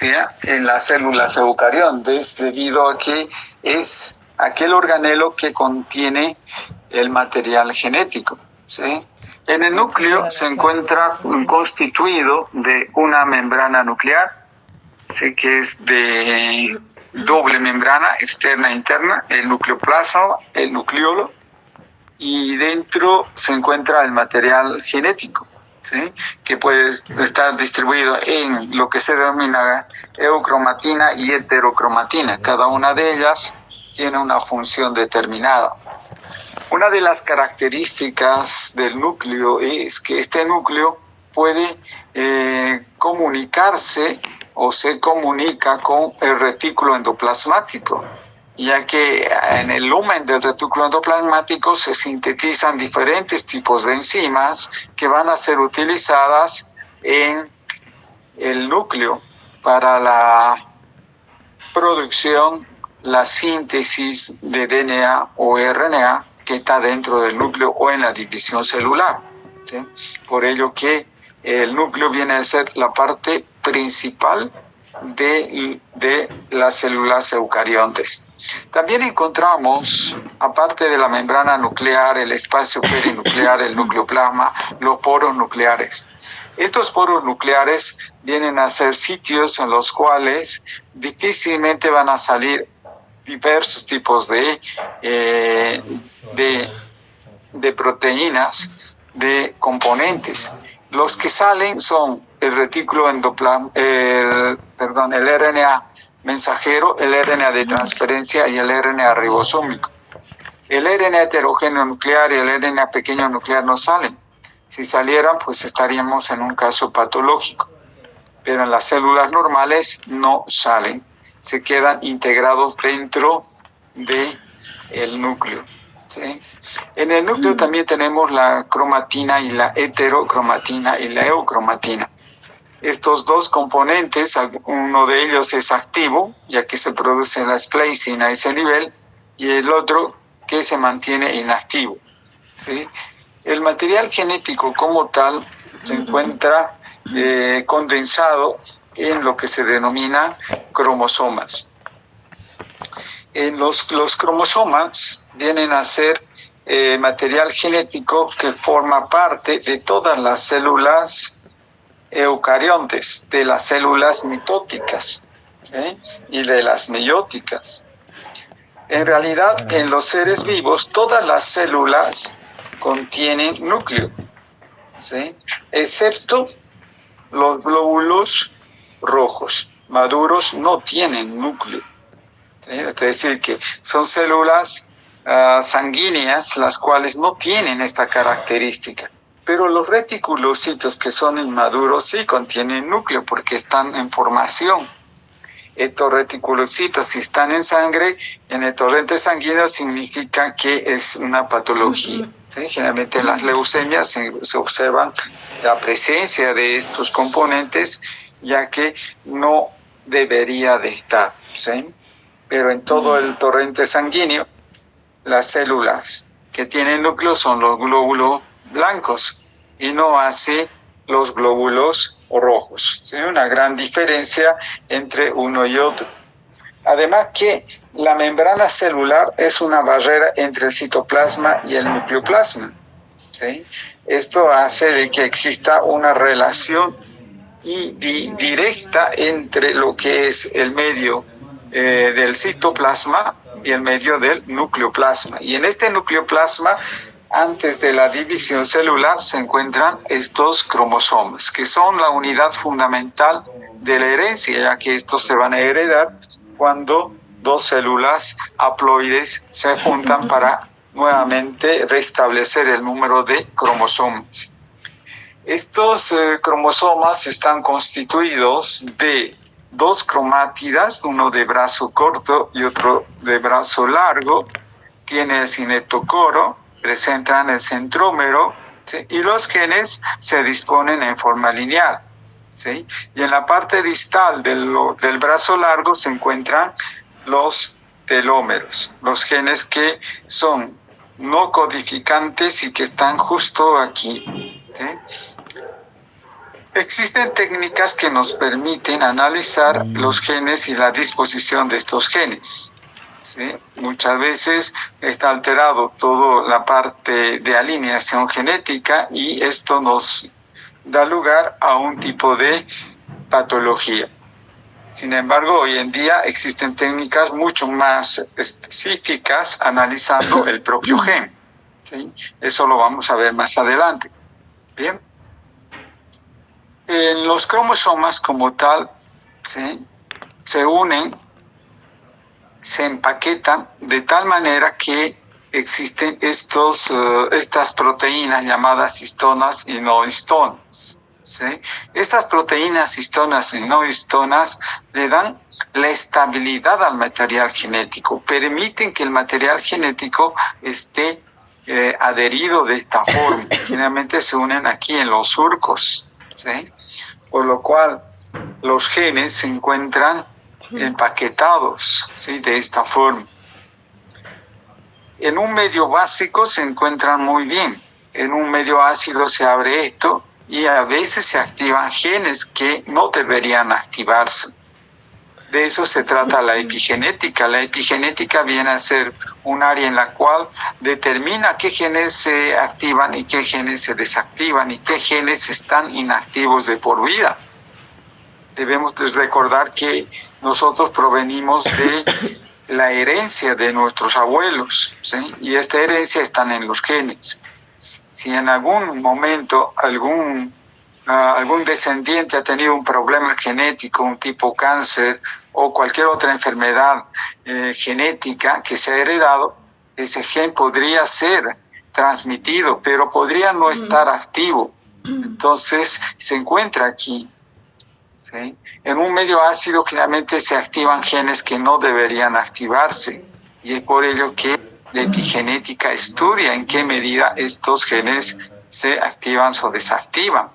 en las células eucariontes debido a que es aquel organelo que contiene el material genético, ¿sí? En el núcleo se encuentra constituido de una membrana nuclear, ¿sí? Que es de doble membrana externa e interna, el nucleoplasma, el nucleolo, y dentro se encuentra el material genético, ¿sí? Que puede estar distribuido en lo que se denomina eucromatina y heterocromatina. Cada una de ellas tiene una función determinada. Una de las características del núcleo es que este núcleo puede comunicarse o se comunica con el retículo endoplasmático, ya que en el lumen del retículo endoplasmático se sintetizan diferentes tipos de enzimas que van a ser utilizadas en el núcleo para la producción, la síntesis de DNA o RNA que está dentro del núcleo o en la división celular, ¿sí? Por ello que el núcleo viene a ser la parte principal de las células eucariontes. También encontramos, aparte de la membrana nuclear, el espacio perinuclear, el nucleoplasma, los poros nucleares. Estos poros nucleares vienen a ser sitios en los cuales difícilmente van a salir diversos tipos de proteínas, de componentes. Los que salen son el retículo endoplasmático, el RNA mensajero, el RNA de transferencia y el RNA ribosómico. El RNA heterogéneo nuclear y el RNA pequeño nuclear no salen. Si salieran, pues estaríamos en un caso patológico. Pero en las células normales no salen. Se quedan integrados dentro del núcleo, ¿sí? En el núcleo también tenemos la cromatina y la heterocromatina y la eucromatina. Estos dos componentes, uno de ellos es activo, ya que se produce la splicing a ese nivel, y el otro que se mantiene inactivo, ¿sí? El material genético como tal se encuentra condensado en lo que se denomina cromosomas. Los cromosomas vienen a ser material genético que forma parte de todas las células eucariontes, de las células mitóticas, ¿sí? Y de las meióticas. En realidad, en los seres vivos, todas las células contienen núcleo, ¿sí? Excepto los glóbulos rojos maduros no tienen núcleo, ¿sí? Es decir, que son células sanguíneas las cuales no tienen esta característica. Pero los reticulocitos que son inmaduros sí contienen núcleo porque están en formación. Estos reticulocitos, si están en sangre, en el torrente sanguíneo, significa que es una patología, ¿sí? Generalmente en las leucemias se observa la presencia de estos componentes, ya que no debería de estar, ¿sí? Pero en todo el torrente sanguíneo, las células que tienen núcleo son los glóbulos blancos y no así los glóbulos rojos, ¿sí? Una gran diferencia entre uno y otro. Además que la membrana celular es una barrera entre el citoplasma y el nucleoplasma, ¿sí? Esto hace de que exista una relación directa entre lo que es el medio del citoplasma y el medio del nucleoplasma. Y en este nucleoplasma, antes de la división celular, se encuentran estos cromosomas, que son la unidad fundamental de la herencia, ya que estos se van a heredar cuando dos células haploides se juntan para nuevamente restablecer el número de cromosomas. Estos cromosomas están constituidos de dos cromátidas, uno de brazo corto y otro de brazo largo. Tiene el cinetocoro, presentan el centrómero, ¿sí? Y los genes se disponen en forma lineal, ¿sí? Y en la parte distal del brazo largo se encuentran los telómeros, los genes que son no codificantes y que están justo aquí, ¿sí? Existen técnicas que nos permiten analizar los genes y la disposición de estos genes. ¿Sí? Muchas veces está alterado toda la parte de alineación genética y esto nos da lugar a un tipo de patología. Sin embargo, hoy en día existen técnicas mucho más específicas analizando el propio gen. ¿Sí? Eso lo vamos a ver más adelante. Bien. Los cromosomas como tal, ¿sí?, se unen, se empaquetan de tal manera que existen estas proteínas llamadas histonas y no histonas. ¿Sí? Estas proteínas histonas y no histonas le dan la estabilidad al material genético, permiten que el material genético esté adherido de esta forma. Generalmente se unen aquí en los surcos, ¿sí? Por lo cual los genes se encuentran empaquetados, ¿sí?, de esta forma. En un medio básico se encuentran muy bien. En un medio ácido se abre esto y a veces se activan genes que no deberían activarse. De eso se trata la epigenética. La epigenética viene a ser un área en la cual determina qué genes se activan y qué genes se desactivan y qué genes están inactivos de por vida. Debemos recordar que nosotros provenimos de la herencia de nuestros abuelos, ¿sí? Y esta herencia está en los genes. Si en algún momento algún descendiente ha tenido un problema genético, un tipo cáncer o cualquier otra enfermedad genética que se ha heredado, ese gen podría ser transmitido, pero podría no estar activo. Entonces se encuentra aquí. ¿Sí? En un medio ácido generalmente se activan genes que no deberían activarse y es por ello que la epigenética estudia en qué medida estos genes se activan o desactivan.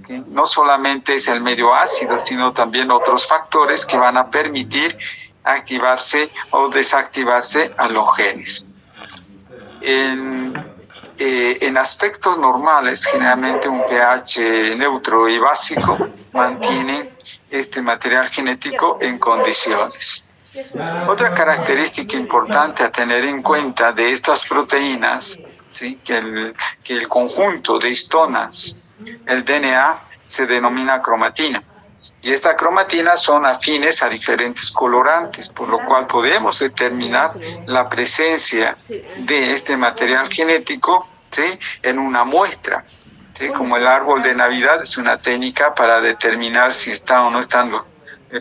¿Sí? No solamente es el medio ácido, sino también otros factores que van a permitir activarse o desactivarse a los genes. En aspectos normales, generalmente un pH neutro y básico mantienen este material genético en condiciones. Otra característica importante a tener en cuenta de estas proteínas, ¿sí?, que el conjunto de histonas, el DNA, se denomina cromatina. Y esta cromatina son afines a diferentes colorantes, por lo cual podemos determinar la presencia de este material genético, ¿sí?, en una muestra. ¿Sí? Como el árbol de Navidad es una técnica para determinar si están o no están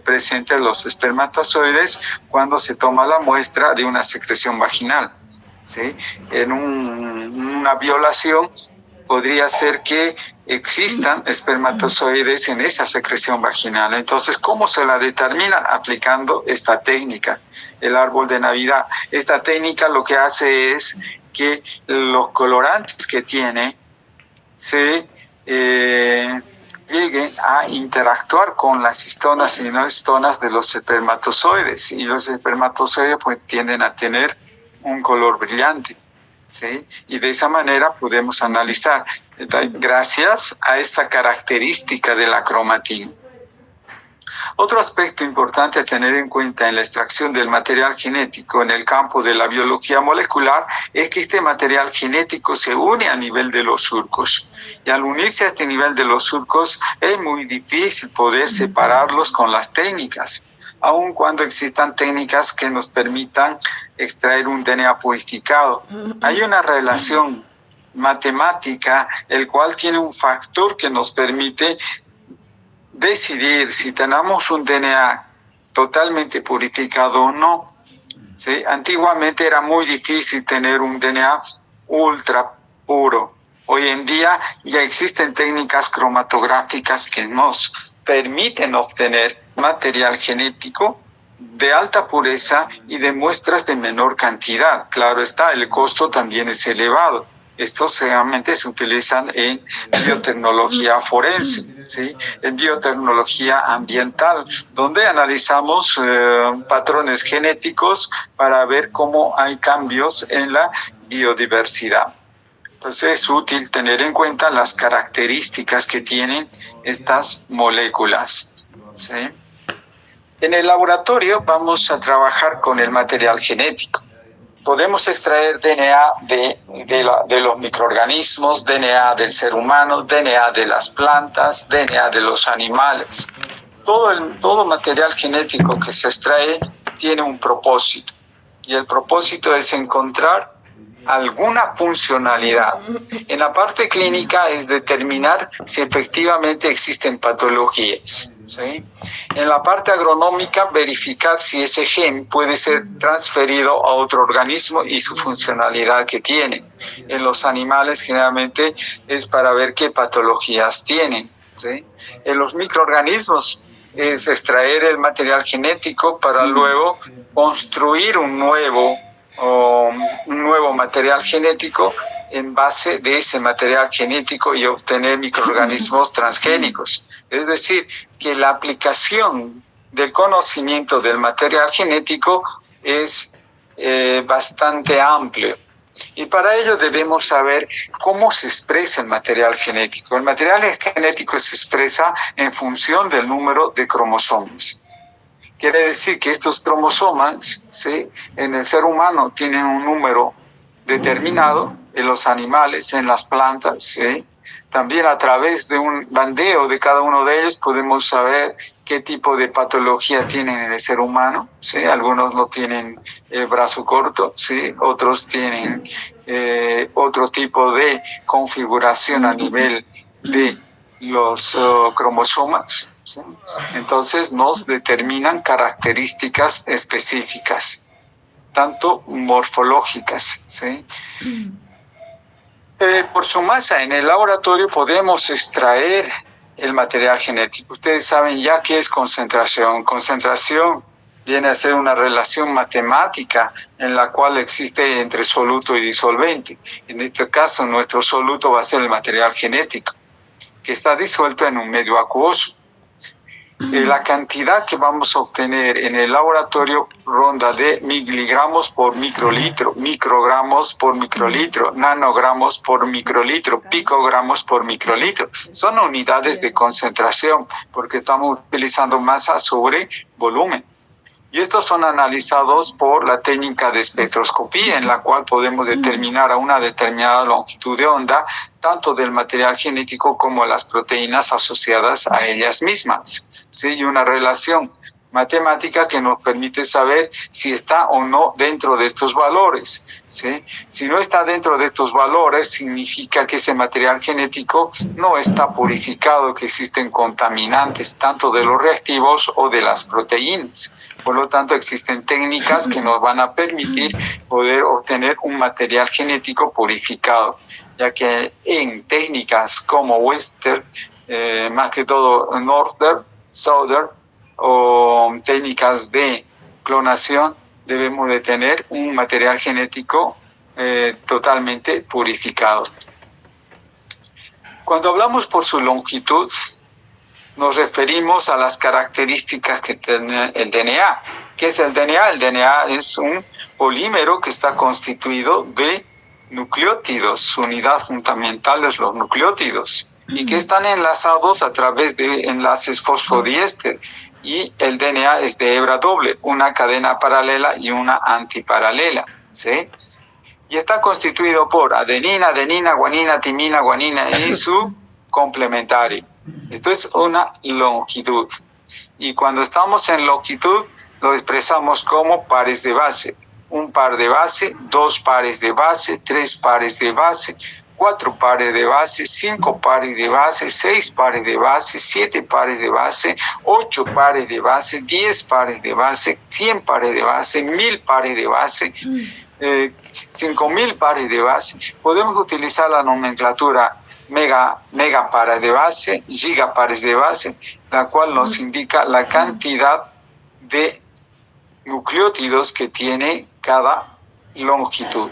presentes los espermatozoides cuando se toma la muestra de una secreción vaginal. ¿Sí? En una violación podría ser que existan espermatozoides en esa secreción vaginal. Entonces, ¿cómo se la determina? Aplicando esta técnica, el árbol de Navidad. Esta técnica lo que hace es que los colorantes que tiene se lleguen a interactuar con las histonas y no histonas de los espermatozoides. Y los espermatozoides pues tienden a tener un color brillante. ¿Sí? Y de esa manera podemos analizar gracias a esta característica de la cromatina. Otro aspecto importante a tener en cuenta en la extracción del material genético en el campo de la biología molecular es que este material genético se une a nivel de los surcos. Y al unirse a este nivel de los surcos es muy difícil poder separarlos con las técnicas, aun cuando existan técnicas que nos permitan extraer un DNA purificado. Hay una relación matemática, el cual tiene un factor que nos permite decidir si tenemos un DNA totalmente purificado o no. ¿Sí? Antiguamente era muy difícil tener un DNA ultra puro. Hoy en día ya existen técnicas cromatográficas que nos permiten obtener material genético de alta pureza y de muestras de menor cantidad. Claro está, el costo también es elevado. Estos realmente se utilizan en biotecnología forense, ¿sí?, en biotecnología ambiental, donde analizamos patrones genéticos para ver cómo hay cambios en la biodiversidad. Entonces es útil tener en cuenta las características que tienen estas moléculas, ¿sí? En el laboratorio vamos a trabajar con el material genético. Podemos extraer DNA de los microorganismos, DNA del ser humano, DNA de las plantas, DNA de los animales. Todo material genético que se extrae tiene un propósito. Y el propósito es encontrar alguna funcionalidad. En la parte clínica es determinar si efectivamente existen patologías, ¿sí? En la parte agronómica, verificar si ese gen puede ser transferido a otro organismo y su funcionalidad que tiene. En los animales generalmente es para ver qué patologías tienen, ¿sí? En los microorganismos es extraer el material genético para luego construir un nuevo material genético en base de ese material genético y obtener microorganismos transgénicos. Es decir, que la aplicación del conocimiento del material genético es bastante amplio. Y para ello debemos saber cómo se expresa el material genético. El material genético se expresa en función del número de cromosomas. Quiere decir que estos cromosomas, ¿sí?, en el ser humano tienen un número determinado, en los animales, en las plantas, ¿sí? También a través de un bandeo de cada uno de ellos podemos saber qué tipo de patología tienen en el ser humano, ¿sí? Algunos no tienen el brazo corto, ¿sí? Otros tienen otro tipo de configuración a nivel de los cromosomas, ¿sí? Entonces nos determinan características específicas, tanto morfológicas, ¿sí? Por su masa en el laboratorio podemos extraer el material genético. Ustedes saben ya qué es concentración. Concentración viene a ser una relación matemática en la cual existe entre soluto y disolvente. En este caso, nuestro soluto va a ser el material genético, que está disuelto en un medio acuoso. La cantidad que vamos a obtener en el laboratorio ronda de miligramos por microlitro, microgramos por microlitro, nanogramos por microlitro, picogramos por microlitro. Son unidades de concentración porque estamos utilizando masa sobre volumen. Y estos son analizados por la técnica de espectroscopía, en la cual podemos determinar a una determinada longitud de onda, tanto del material genético como las proteínas asociadas a ellas mismas, ¿sí? Y una relación matemática que nos permite saber si está o no dentro de estos valores, ¿sí? Si no está dentro de estos valores, significa que ese material genético no está purificado, que existen contaminantes, tanto de los reactivos o de las proteínas. Por lo tanto, existen técnicas que nos van a permitir poder obtener un material genético purificado, ya que en técnicas como Western, más que todo Northern, Southern, o técnicas de clonación, debemos de tener un material genético totalmente purificado. Cuando hablamos por su longitud, nos referimos a las características que tiene el DNA. ¿Qué es el DNA? El DNA es un polímero que está constituido de nucleótidos. Su unidad fundamental es los nucleótidos y que están enlazados a través de enlaces fosfodiéster. Y el DNA es de hebra doble, una cadena paralela y una antiparalela, ¿sí? Y está constituido por adenina, adenina, guanina, timina, guanina y su complementario. Esto es una longitud. Y cuando estamos en longitud, lo expresamos como pares de base. Un par de base, dos pares de base, tres pares de base, cuatro pares de base, cinco pares de base, seis pares de base, siete pares de base, ocho pares de base, 10 pares de base, 100 pares de base, 1000 pares de base, 5000 pares de base. Podemos utilizar la nomenclatura megapares de base, gigapares de base, la cual nos indica la cantidad de nucleótidos que tiene cada longitud.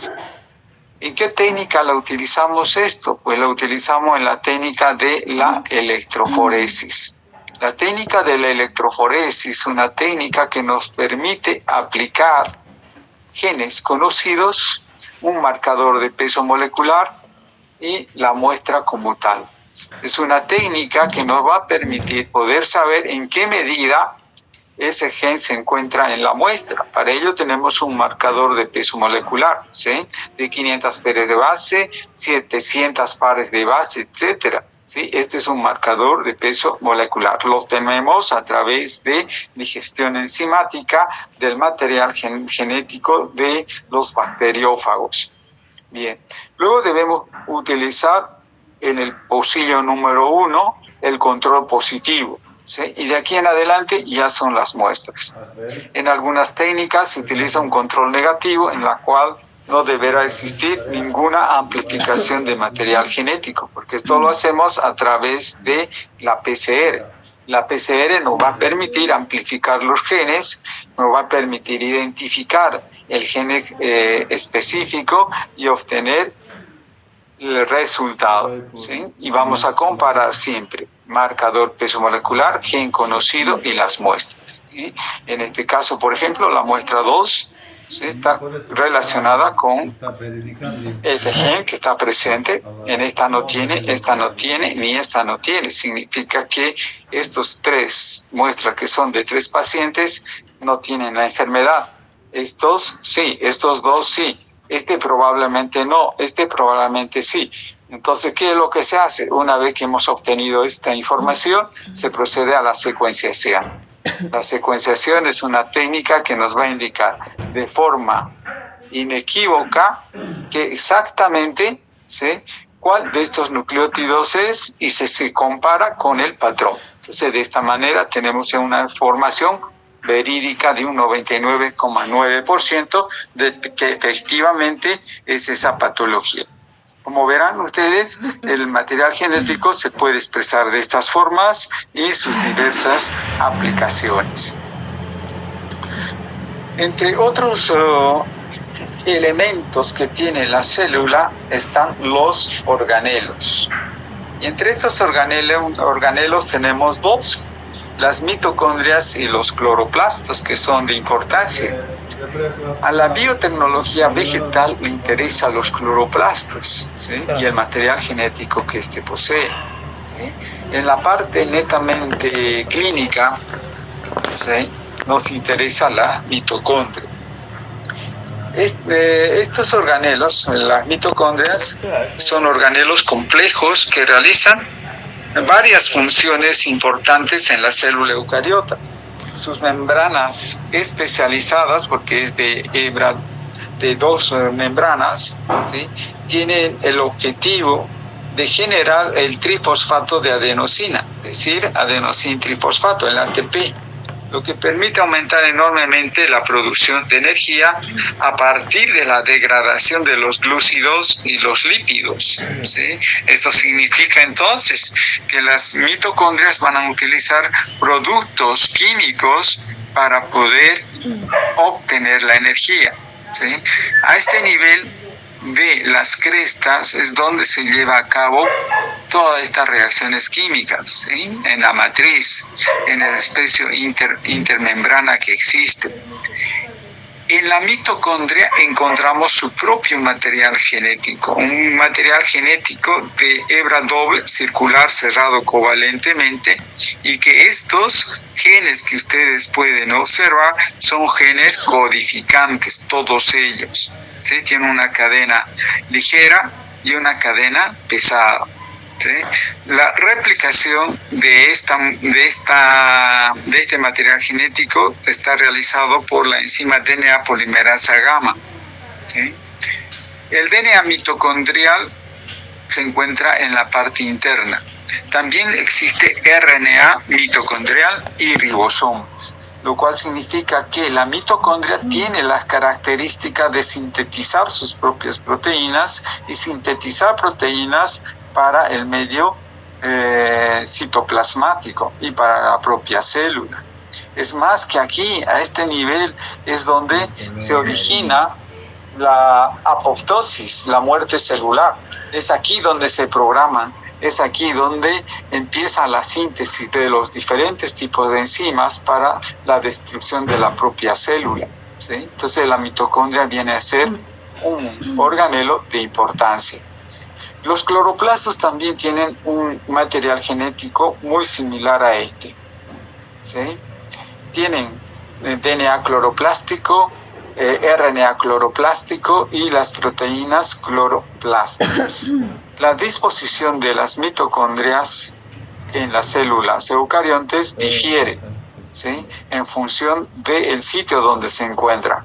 ¿En qué técnica la utilizamos esto? Pues la utilizamos en la técnica de la electroforesis. La técnica de la electroforesis es una técnica que nos permite aplicar genes conocidos, un marcador de peso molecular, y la muestra como tal. Es una técnica que nos va a permitir poder saber en qué medida ese gen se encuentra en la muestra. Para ello tenemos un marcador de peso molecular, ¿sí? De 500 pares de base, 700 pares de base, etc. ¿Sí? Este es un marcador de peso molecular. Lo tenemos a través de digestión enzimática del material genético de los bacteriófagos. Bien, luego debemos utilizar en el pocillo número 1 el control positivo. ¿Sí? Y de aquí en adelante ya son las muestras. En algunas técnicas se utiliza un control negativo en la cual no deberá existir ninguna amplificación de material genético, porque esto lo hacemos a través de la PCR. La PCR nos va a permitir amplificar los genes, nos va a permitir identificar el gen específico y obtener el resultado, ¿sí? Y vamos a comparar siempre marcador peso molecular, gen conocido y las muestras, ¿sí? En este caso, por ejemplo, la muestra 2, ¿sí? Está relacionada con este gen que está presente. En esta no tiene, ni esta no tiene. Significa que estos 3 muestras que son de 3 pacientes no tienen la enfermedad. Estos sí, estos 2 sí. Este probablemente no, este probablemente sí. Entonces, ¿qué es lo que se hace? Una vez que hemos obtenido esta información, se procede a la secuenciación. La secuenciación es una técnica que nos va a indicar de forma inequívoca que exactamente, ¿sí?, cuál de estos nucleótidos es y se compara con el patrón. Entonces, de esta manera tenemos una información verídica de un 99,9% de que efectivamente es esa patología. Como verán ustedes, el material genético se puede expresar de estas formas y sus diversas aplicaciones. Entre otros elementos que tiene la célula están los organelos. Y entre estos organelos tenemos 2. Las mitocondrias y los cloroplastos, que son de importancia. A la biotecnología vegetal le interesan los cloroplastos, ¿sí?, y el material genético que éste posee, ¿sí? En la parte netamente clínica, ¿sí?, nos interesa la mitocondria. Estos organelos, las mitocondrias, son organelos complejos que realizan varias funciones importantes en la célula eucariota. Sus membranas especializadas, porque es de hebra de 2 membranas, ¿sí?, tienen el objetivo de generar el trifosfato de adenosina, es decir, adenosina trifosfato, el ATP, lo que permite aumentar enormemente la producción de energía a partir de la degradación de los glúcidos y los lípidos, ¿sí? Esto significa entonces que las mitocondrias van a utilizar productos químicos para poder obtener la energía, ¿sí? A este nivel de las crestas es donde se lleva a cabo todas estas reacciones químicas, ¿sí?, en la matriz, en el espacio intermembrana que existe. En la mitocondria encontramos su propio material genético, un material genético de hebra doble, circular, cerrado covalentemente, y que estos genes que ustedes pueden observar son genes codificantes, todos ellos, ¿sí? Tienen una cadena ligera y una cadena pesada, ¿sí? La replicación de este material genético está realizado por la enzima DNA polimerasa gamma, ¿sí? El DNA mitocondrial se encuentra en la parte interna. También existe RNA mitocondrial y ribosomas, lo cual significa que la mitocondria tiene las características de sintetizar sus propias proteínas y sintetizar proteínas para el medio citoplasmático y para la propia célula. Es más que aquí, a este nivel, es donde se origina la apoptosis, la muerte celular. Es aquí donde se programan, es aquí donde empieza la síntesis de los diferentes tipos de enzimas para la destrucción de la propia célula, ¿sí? Entonces la mitocondria viene a ser un organelo de importancia. Los cloroplastos también tienen un material genético muy similar a este, ¿sí? Tienen DNA cloroplástico, RNA cloroplástico y las proteínas cloroplásticas. La disposición de las mitocondrias en las células eucariontes difiere, ¿sí? En función del sitio donde se encuentra.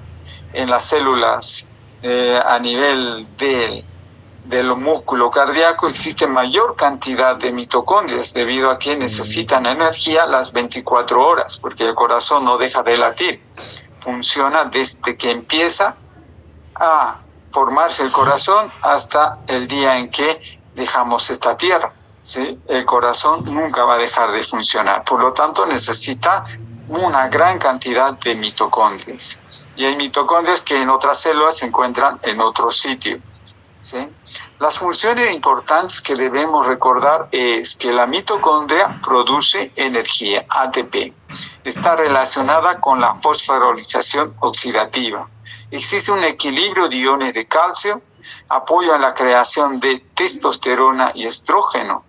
En las células a nivel del músculo cardíaco existe mayor cantidad de mitocondrias debido a que necesitan energía las 24 horas, porque el corazón no deja de latir. Funciona desde que empieza a formarse el corazón hasta el día en que dejamos esta tierra, ¿sí? El corazón nunca va a dejar de funcionar, por lo tanto necesita una gran cantidad de mitocondrias. Y hay mitocondrias que en otras células se encuentran en otro sitio, ¿sí? Las funciones importantes que debemos recordar es que la mitocondria produce energía, ATP. Está relacionada con la fosforilización oxidativa. Existe un equilibrio de iones de calcio, apoyo en la creación de testosterona y estrógeno,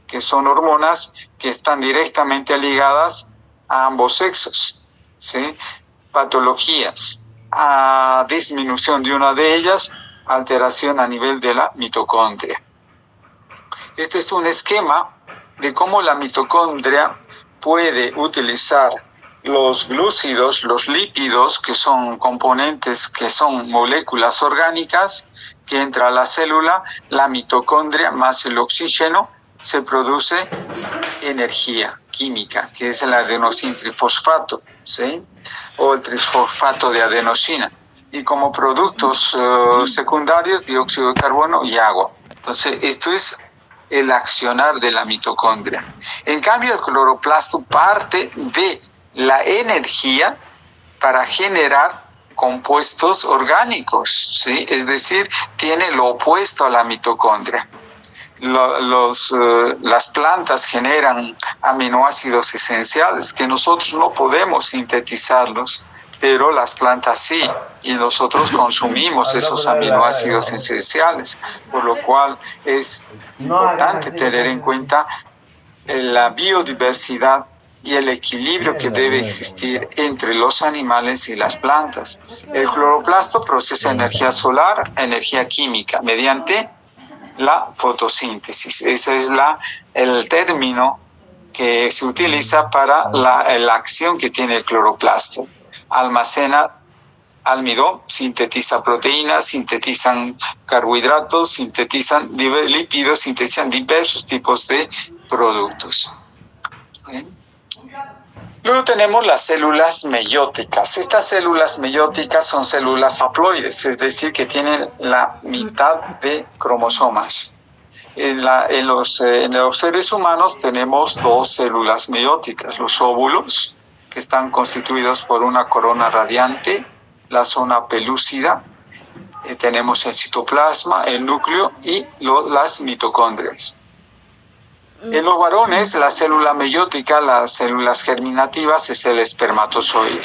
que son hormonas que están directamente ligadas a ambos sexos, ¿sí? Patologías, a disminución de una de ellas, alteración a nivel de la mitocondria. Este es un esquema de cómo la mitocondria puede utilizar los glúcidos, los lípidos, que son componentes, que son moléculas orgánicas, que entra a la célula, la mitocondria más el oxígeno, se produce energía química, que es el adenosin trifosfato, ¿sí? O el trifosfato de adenosina. Y como productos secundarios, dióxido de carbono y agua. Entonces, esto es el accionar de la mitocondria. En cambio, el cloroplasto parte de la energía para generar compuestos orgánicos, ¿sí? Es decir, tiene lo opuesto a la mitocondria. Las plantas generan aminoácidos esenciales que nosotros no podemos sintetizarlos, pero las plantas sí, y nosotros consumimos esos aminoácidos esenciales, por lo cual es importante tener en cuenta la biodiversidad y el equilibrio que debe existir entre los animales y las plantas. El cloroplasto procesa energía solar, energía química, mediante la fotosíntesis. Ese es el término que se utiliza para la acción que tiene el cloroplasto. Almacena almidón, sintetiza proteínas, sintetizan carbohidratos, sintetizan lípidos, sintetizan diversos tipos de productos. ¿Bien? Luego tenemos las células meióticas. Estas células meióticas son células haploides, es decir, que tienen la mitad de cromosomas. En los seres humanos tenemos dos células meióticas, los óvulos, que están constituidos por una corona radiante, la zona pelúcida, tenemos el citoplasma, el núcleo y las mitocondrias. En los varones, la célula meiótica, las células germinativas, es el espermatozoide.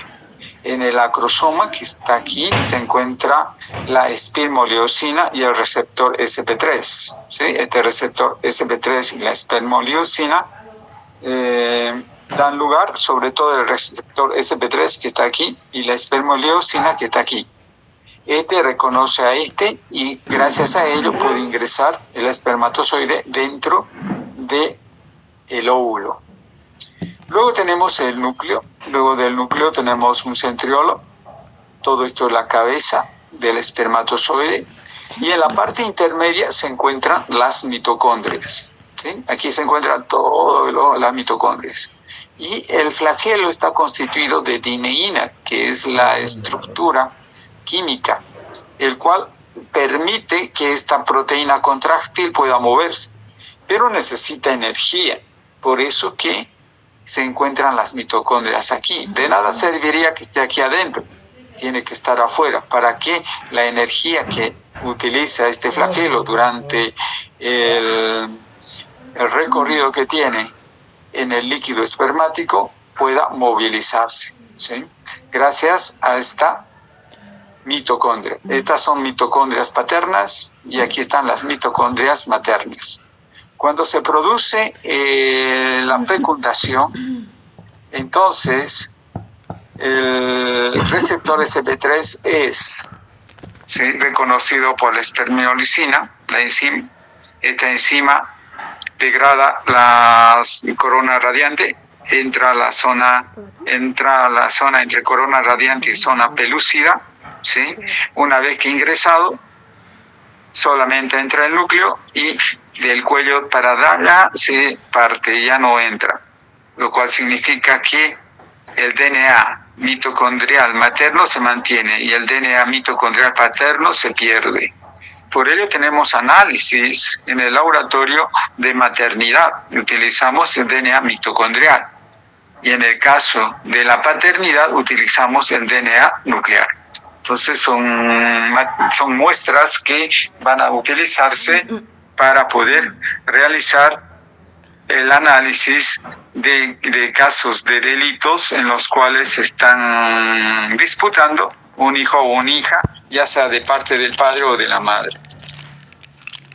En el acrosoma, que está aquí, se encuentra la espermoliosina y el receptor SP3. ¿Sí? Este receptor SP3 y la espermoliosina dan lugar, sobre todo el receptor SP3 que está aquí y la espermoliosina que está aquí. Este reconoce a este y gracias a ello puede ingresar el espermatozoide dentro del óvulo. Luego tenemos el núcleo, luego del núcleo tenemos un centriolo, todo esto es la cabeza del espermatozoide, y en la parte intermedia se encuentran las mitocondrias, ¿sí? Aquí se encuentran todas las mitocondrias. Y el flagelo está constituido de dineína, que es la estructura química, el cual permite que esta proteína contráctil pueda moverse, pero necesita energía, por eso que se encuentran las mitocondrias aquí. De nada serviría que esté aquí adentro, tiene que estar afuera, para que la energía que utiliza este flagelo durante el recorrido que tiene en el líquido espermático pueda movilizarse, ¿sí? Gracias a esta mitocondria. Estas son mitocondrias paternas y aquí están las mitocondrias maternas. Cuando se produce la fecundación, entonces el receptor SP3 es, ¿sí?, reconocido por la espermiolicina, la enzima. Esta enzima degrada la corona radiante, entra a la zona entre corona radiante y zona pelúcida, ¿sí? Una vez que ingresado, solamente entra el núcleo y del cuello para allá se parte, ya no entra, lo cual significa que el DNA mitocondrial materno se mantiene y el DNA mitocondrial paterno se pierde. Por ello tenemos análisis en el laboratorio de maternidad, utilizamos el DNA mitocondrial y en el caso de la paternidad utilizamos el DNA nuclear. Entonces son muestras que van a utilizarse para poder realizar el análisis de casos de delitos en los cuales se están disputando un hijo o una hija, ya sea de parte del padre o de la madre.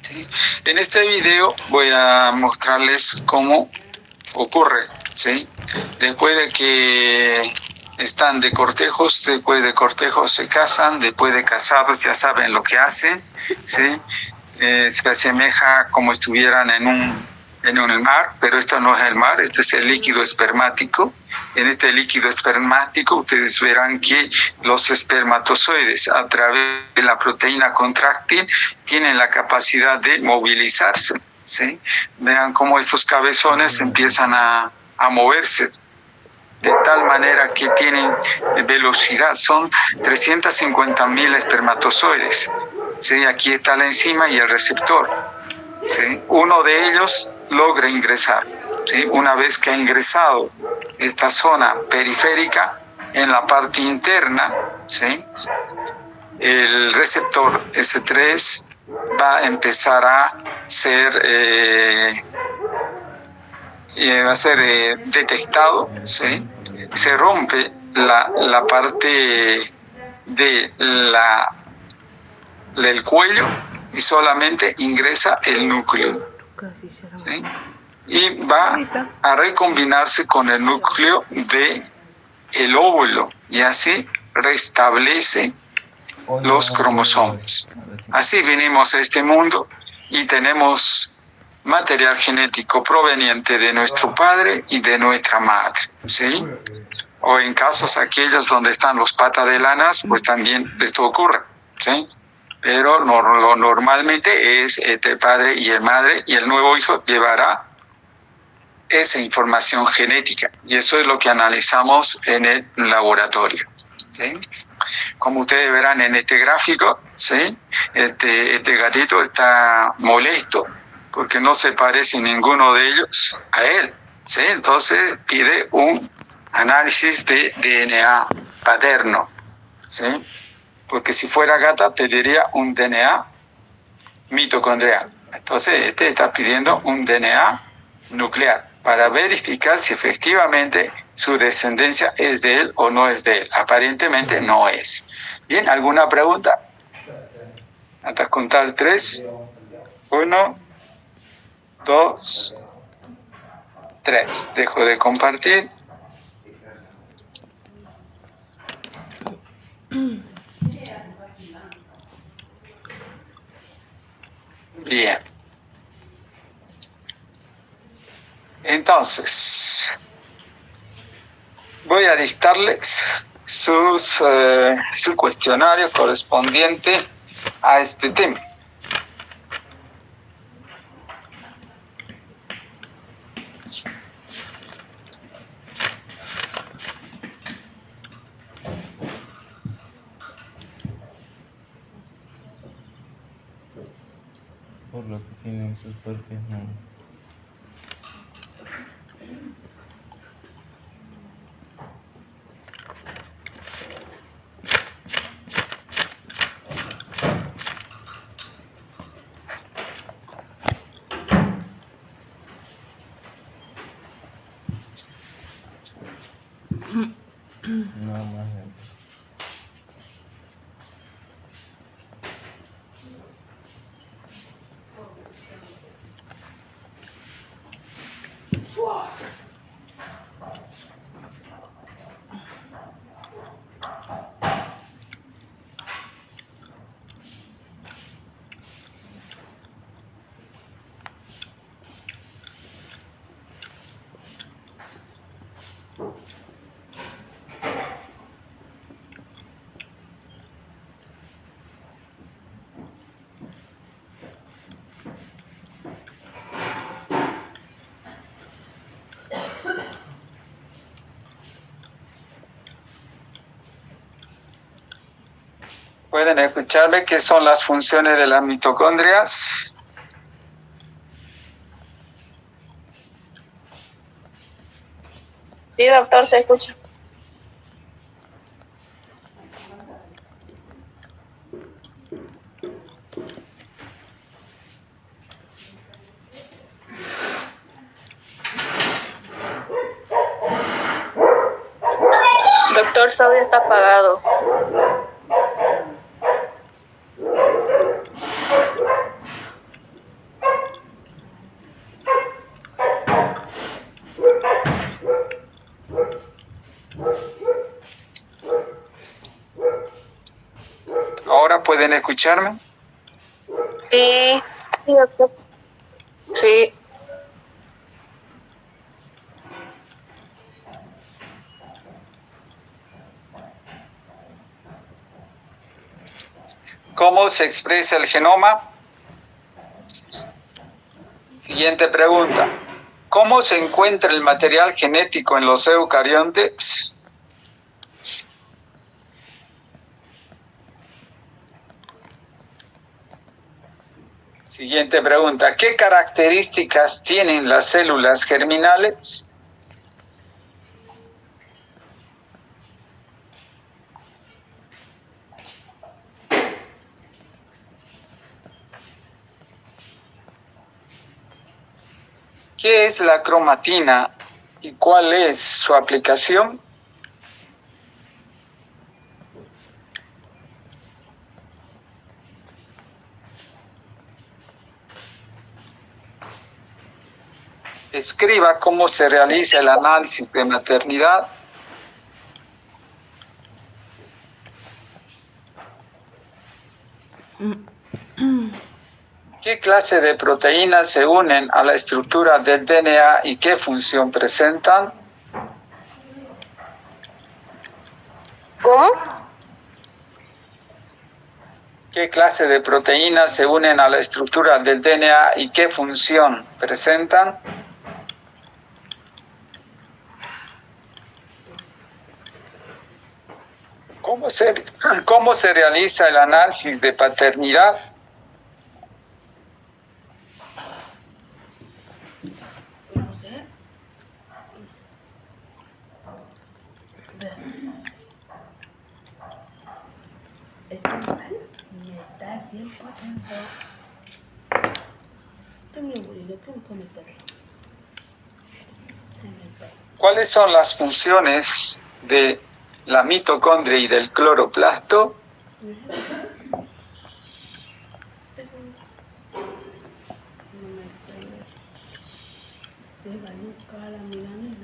¿Sí? En este video voy a mostrarles cómo ocurre, ¿sí? Después de que están de cortejos, después de cortejos se casan, después de casados ya saben lo que hacen, ¿sí? Se asemeja como estuvieran en un mar, pero esto no es el mar, este es el líquido espermático. En este líquido espermático ustedes verán que los espermatozoides a través de la proteína contráctil tienen la capacidad de movilizarse, ¿sí? Vean cómo estos cabezones empiezan a moverse de tal manera que tienen velocidad, son 350.000 espermatozoides, ¿sí? Aquí está la enzima y el receptor, ¿sí? Uno de ellos logra ingresar, ¿sí? Una vez que ha ingresado esta zona periférica, en la parte interna, ¿sí?, el receptor S3 va a empezar a ser detectado, ¿sí? Se rompe la parte del cuello y solamente ingresa el núcleo, ¿sí? Y va a recombinarse con el núcleo del óvulo y así restablece los cromosomas. Así vinimos a este mundo y tenemos material genético proveniente de nuestro padre y de nuestra madre, ¿sí? O en casos aquellos donde están los patas de lanas, pues también esto ocurre, ¿sí? Pero normalmente es entre padre y el madre, y el nuevo hijo llevará esa información genética, y eso es lo que analizamos en el laboratorio, ¿sí? Como ustedes verán en este gráfico, ¿sí?, este gatito está molesto porque no se parece ninguno de ellos a él, ¿sí? Entonces pide un análisis de DNA paterno, ¿sí? Porque si fuera gata pediría un DNA mitocondrial. Entonces este está pidiendo un DNA nuclear para verificar si efectivamente su descendencia es de él o no es de él. Aparentemente no es. Bien, ¿alguna pregunta? Hasta contar 3. 1, 2, 3. Dejo de compartir. Bien. Entonces, voy a dictarles su cuestionario correspondiente a este tema. Por lo que tienen sus propios nombres. No más. ¿Pueden escucharme qué son las funciones de las mitocondrias? Sí, doctor, se escucha. Doctor, su audio está apagado. ¿Ahora pueden escucharme? Sí, sí, doctor. Sí. ¿Cómo se expresa el genoma? Siguiente pregunta. ¿Cómo se encuentra el material genético en los eucariontes? Siguiente pregunta. ¿Qué características tienen las células germinales? ¿Qué es la cromatina y cuál es su aplicación? Escriba cómo se realiza el análisis de maternidad. ¿Qué clase de proteínas se unen a la estructura del DNA y qué función presentan? ¿Cómo? ¿Qué clase de proteínas se unen a la estructura del DNA y qué función presentan? ¿Cómo se realiza el análisis de paternidad? No sé. ¿Está mal? Y está 100%. Tengo un bolillo, ¿cómo meterlo? ¿Cuáles son las funciones de la mitocondria y del cloroplasto?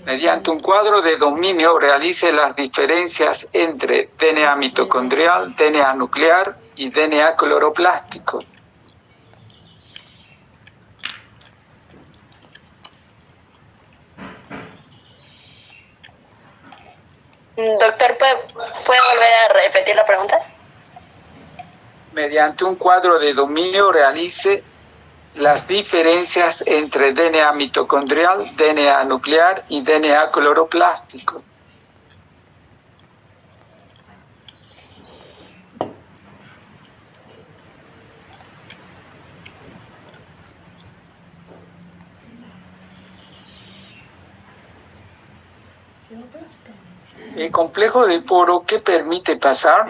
Mediante un cuadro de dominio realice las diferencias entre DNA mitocondrial, DNA nuclear y DNA cloroplástico. Doctor, ¿puede volver a repetir la pregunta? Mediante un cuadro de dominio realice las diferencias entre DNA mitocondrial, DNA nuclear y DNA cloroplástico. El complejo de poro, ¿qué permite pasar?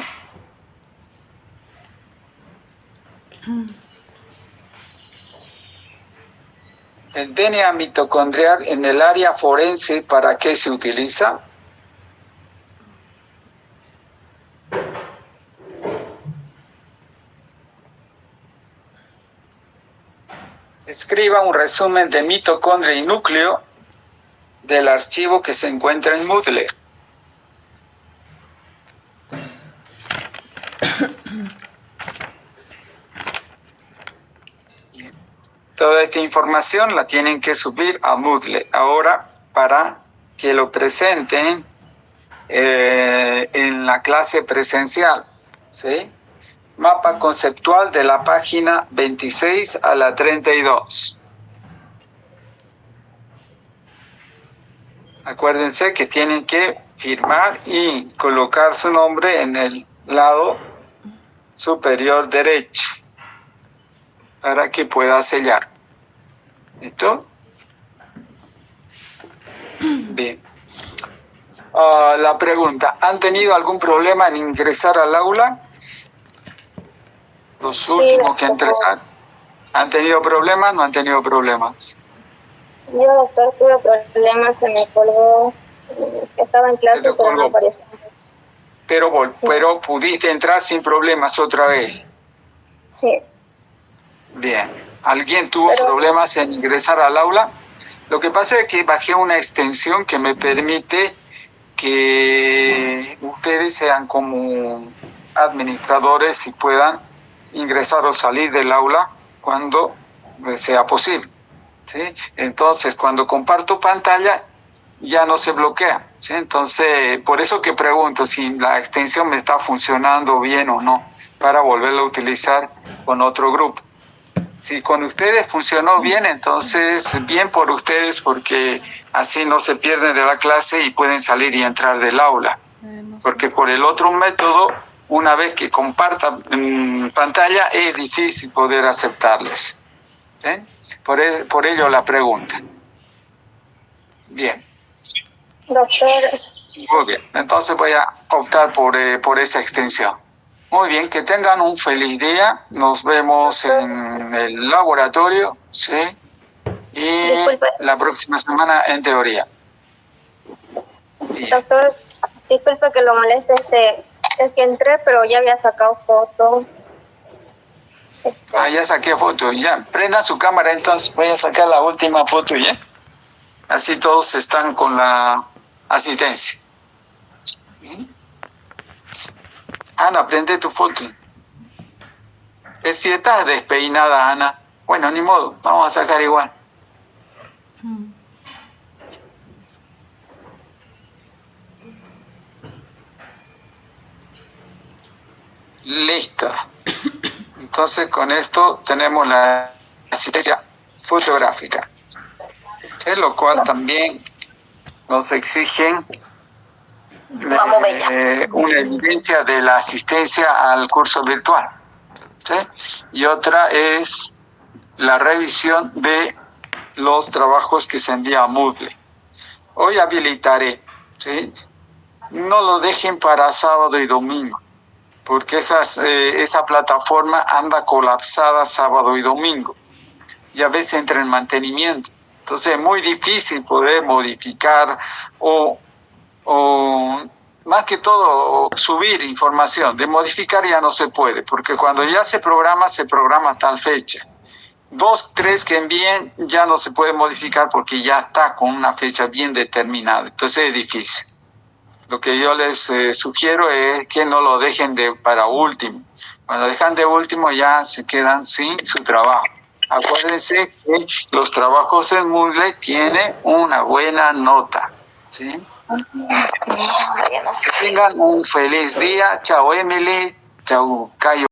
El DNA mitocondrial en el área forense, ¿para qué se utiliza? Escriba un resumen de mitocondria y núcleo del archivo que se encuentra en Moodle. Toda esta información la tienen que subir a Moodle ahora para que lo presenten en la clase presencial, ¿sí? Mapa conceptual de la página 26 a la 32. Acuérdense que tienen que firmar y colocar su nombre en el lado superior derecho para que pueda sellar. ¿Listo? Bien. La pregunta, ¿han tenido algún problema en ingresar al aula? Los últimos que ingresaron. ¿Han tenido problemas? ¿No han tenido problemas? Yo, doctor, tuve problemas, se me colgó, estaba en clase, pero no aparecía. Pero pudiste entrar sin problemas otra vez. Sí. Bien. ¿Alguien tuvo problemas en ingresar al aula? Lo que pasa es que bajé una extensión que me permite que ustedes sean como administradores y puedan ingresar o salir del aula cuando sea posible, ¿sí? Entonces, cuando comparto pantalla, ya no se bloquea, ¿sí? Entonces, por eso que pregunto si la extensión me está funcionando bien o no, para volverla a utilizar con otro grupo. Si con ustedes funcionó bien, entonces bien por ustedes, porque así no se pierden de la clase y pueden salir y entrar del aula. Porque por el otro método, una vez que compartan pantalla, es difícil poder aceptarles. ¿Sí? Por ello la pregunta. Bien. Doctor. Muy bien. Entonces voy a optar por esa extensión. Muy bien, que tengan un feliz día. Nos vemos en el laboratorio, ¿sí? Y Disculpe. la próxima semana en teoría. Bien. Doctor, disculpe que lo moleste, es que entré, pero ya había sacado foto. Ya saqué foto, ya. Prendan su cámara, entonces voy a sacar la última foto, ¿ya? Así todos están con la asistencia. ¿Sí? Ana, prende tu foto. Si estás despeinada, Ana, bueno, ni modo, vamos a sacar igual. Listo. Entonces con esto tenemos la asistencia fotográfica, ¿sí? Lo cual también nos exigen una evidencia de la asistencia al curso virtual, ¿sí? Y otra es la revisión de los trabajos que se envía a Moodle. Hoy habilitaré, ¿sí? No lo dejen para sábado y domingo, porque esa plataforma anda colapsada sábado y domingo y a veces entra en mantenimiento. Entonces es muy difícil poder modificar o más que todo subir información. De modificar ya no se puede, porque cuando ya se programa tal fecha. 2, 3 que envíen ya no se puede modificar porque ya está con una fecha bien determinada. Entonces es difícil. Lo que yo les sugiero es que no lo dejen para último. Cuando dejan de último ya se quedan sin su trabajo. Acuérdense que los trabajos en Moodle tienen una buena nota, ¿sí? Que tengan un feliz día. Chao, Emily. Chao, Cayo.